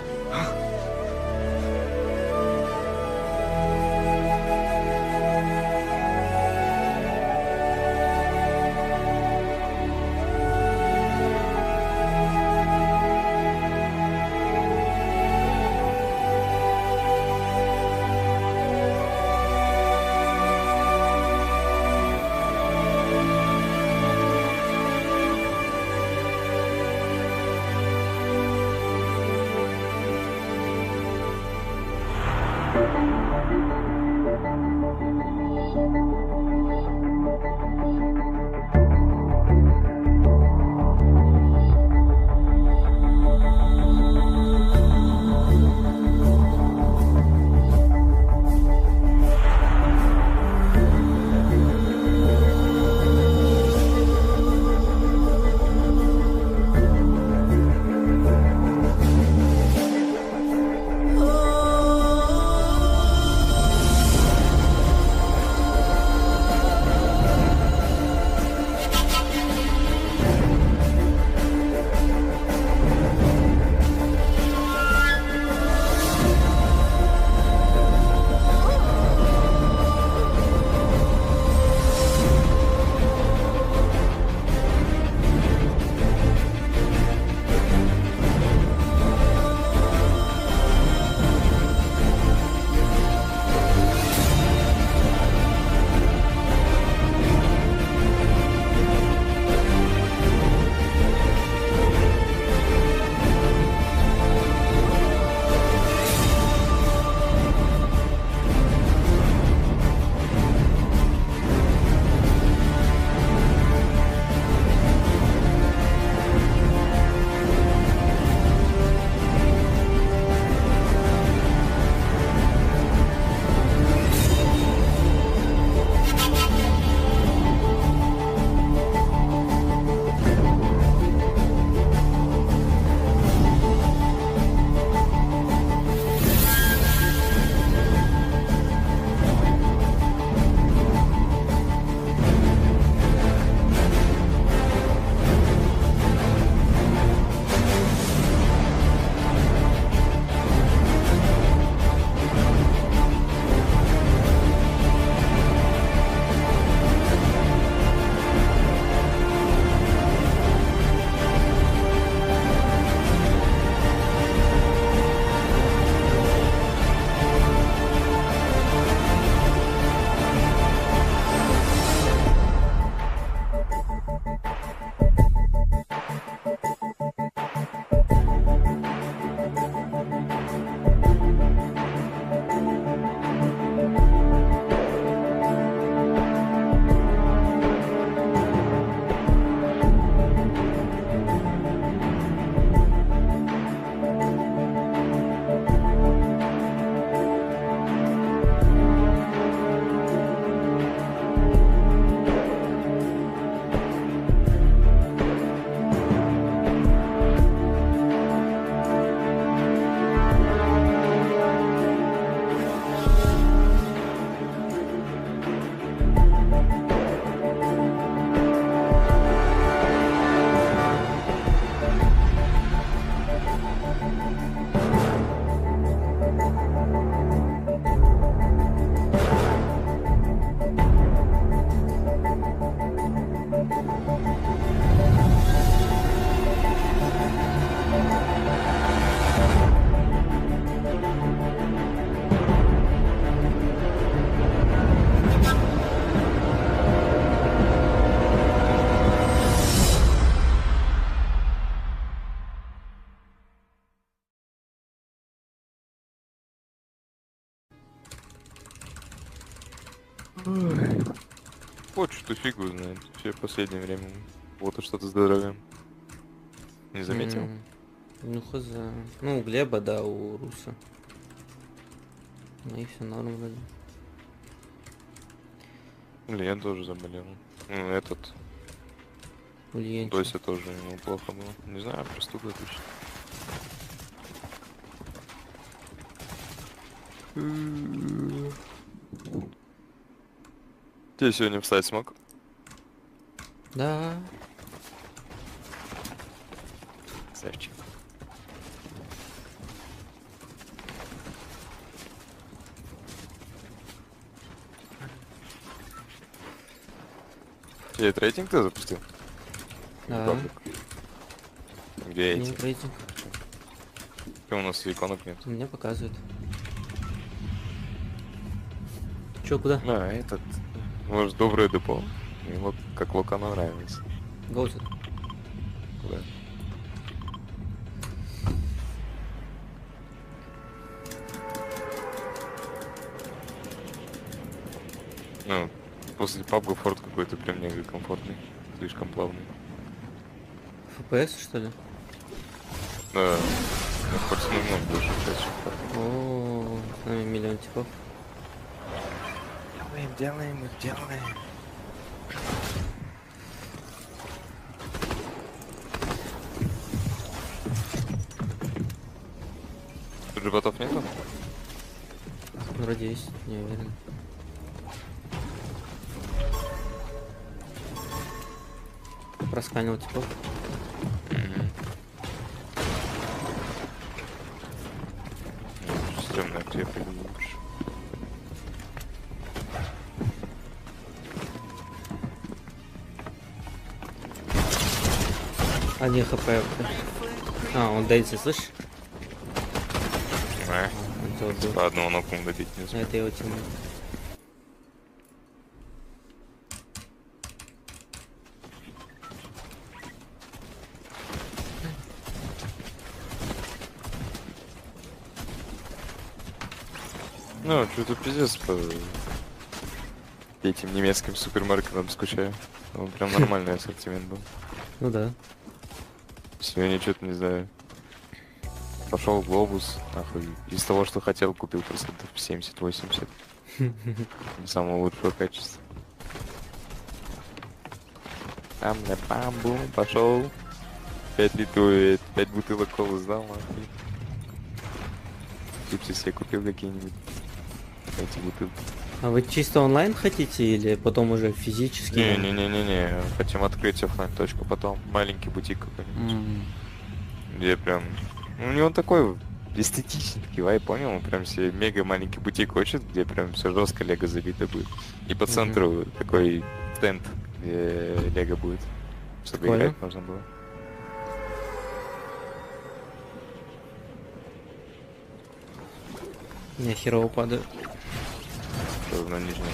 Вот что фигу знает. Все в последнее время. Вот что-то с здоровьем. Не заметил? Ну хз. Ну, у Глеба, да, у Руса. Ну и все норм вроде. Илья тоже заболел. Ну, этот. Дося тоже ему плохо было. Не знаю, простуда точно. Ты сегодня встать смог? Да. Красавчик. Тебе рейтинг ты запустил? Да. Где Нет эти? рейтинг. У нас иконок нет. У меня показывает. Чё, куда? А, этот. Может, доброе депо. Ему как Лукану нравится. Гоутед. Куда? Ну, после пабга форт какой-то прям мега комфортный. Слишком плавный. FPS, что ли? Да. Ну, хоть с нулем больше часть, чем форт. О, с нами миллион типов. Делаем их, делаем. Тут же ботов нету? Вроде есть, не уверен. Просканил типов. Стремно, где я приду лучше. Один хп. А, он дается, слышишь? По одному ноком добить не успел. Это его тиммейт. Ну, что-то пиздец по этим немецким супермаркетам скучаю. Он прям нормальный ассортимент был. Ну да. Сегодня что-то не знаю. Пошел в глобус, нахуй. Из того, что хотел, купил процентов 70-80. Самого лучшего качества. Там на бамбу пошел. 5 литров, 5 бутылок колы сдал, нахуй. Чипсы себе купил какие-нибудь. Эти бутылки. А вы чисто онлайн хотите или потом уже физически? Не-не-не-не-не. Хотим открыть оффлайн точку потом. Маленький бутик какой-нибудь. Где прям... Ну, у него такой эстетический вайб, понял? Он прям себе мега маленький бутик хочет, где прям все жестко лего забито будет. И по центру такой стенд, где лего будет. Чтобы играть можно было. Не, херово падаю. Что на нижнем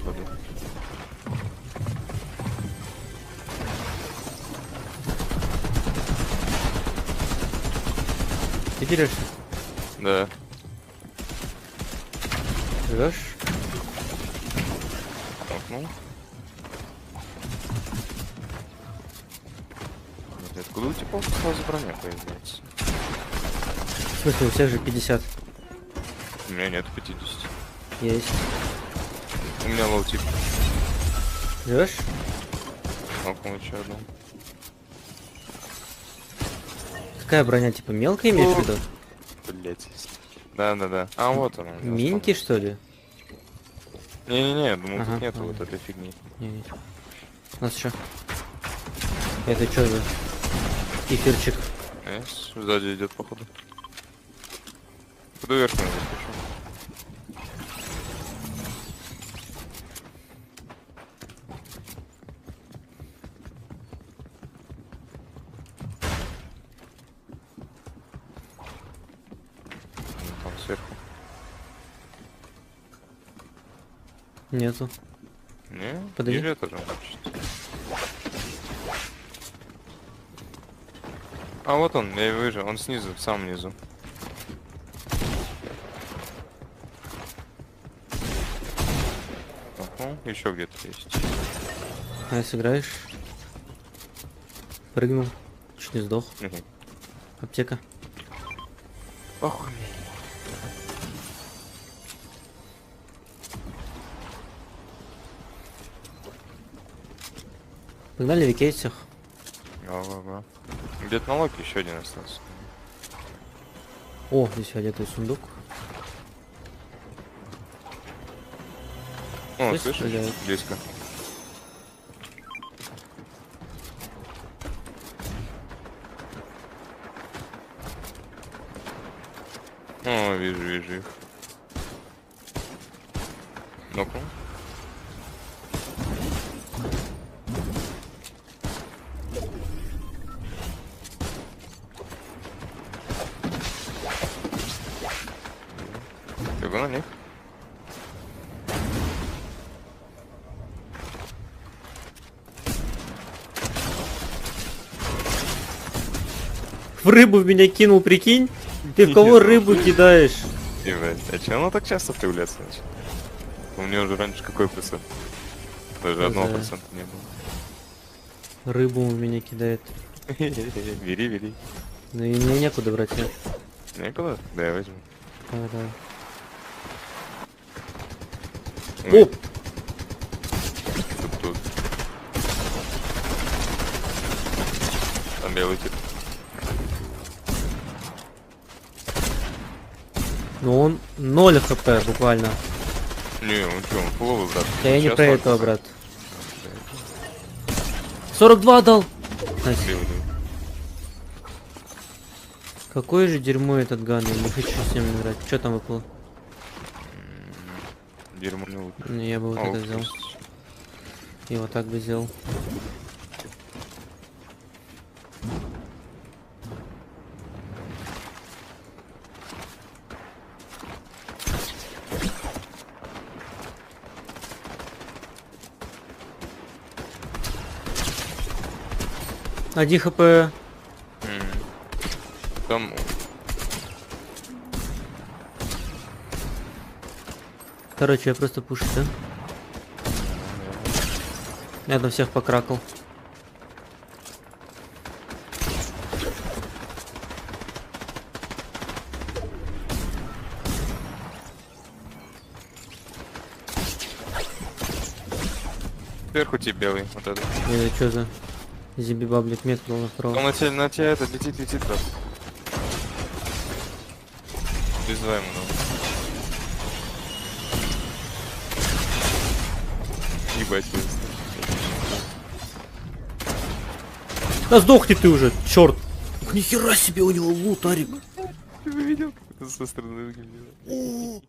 падаю. Ты дерешься? Да. Живешь? Окнул. Откуда у тебя сразу броня появляется? В смысле, у всех же 50? У меня нет 50. Есть. У меня лоу-тип. Живешь? Окнул еще одну. Какая броня, типа мелкая имеешь в виду? Блять. Да-да-да. А вот она. Минки, что ли? Не-не-не, думаю, тут нету вот этой фигни. Не. У нас что? Это что за эфирчик? Сзади идет, походу. Куда вверх надо спешу? Там сверху. Нету. Не? Подойди. Ниже тоже значит. А вот он, я его вижу, он снизу, в самом низу. Еще где-то есть. А сыграешь? Прыгнул. Чуть не сдох. Аптека. Ох. Погнали викей всех. Ага. Где-то на локе еще один остался. О, здесь фиолетовый сундук. О, Слышь, слышишь? стреляют. Близко. О, вижу их. Ну-ка. Бегу на них. В рыбу в меня кинул, прикинь? Ты в кого рыбу кидаешь? Ебать, а че оно так часто появляется начало? У меня уже раньше какой процент? Даже 1% не было. Рыбу у меня кидает. Бери. Ну и мне некуда брать, нет? Некуда? Да, я возьму. Да. Оп! Тут. Там белый тип. Ну он 0 хп буквально. Не, он что, он фуловый, брат. Да я не Сейчас про он этого, такой. брат. 42 дал! Найс. Какое же дерьмо этот ган, я не хочу с ним играть. Что там выпало? Дерьмо не выпало. Не, я бы вот это взял. И вот так бы сделал. Один хп. Там... Короче, я просто пушу, да? Я там всех покракал. Сверху тебе белый, вот это. Это что за зиби-баблик метку дал направо? Он на тебя это летит раз. Призываем его. Ебать, Да сдохни ты уже, черт! Нихера себе у него лут, Арик! Ты видел, как это со стороны выглядит?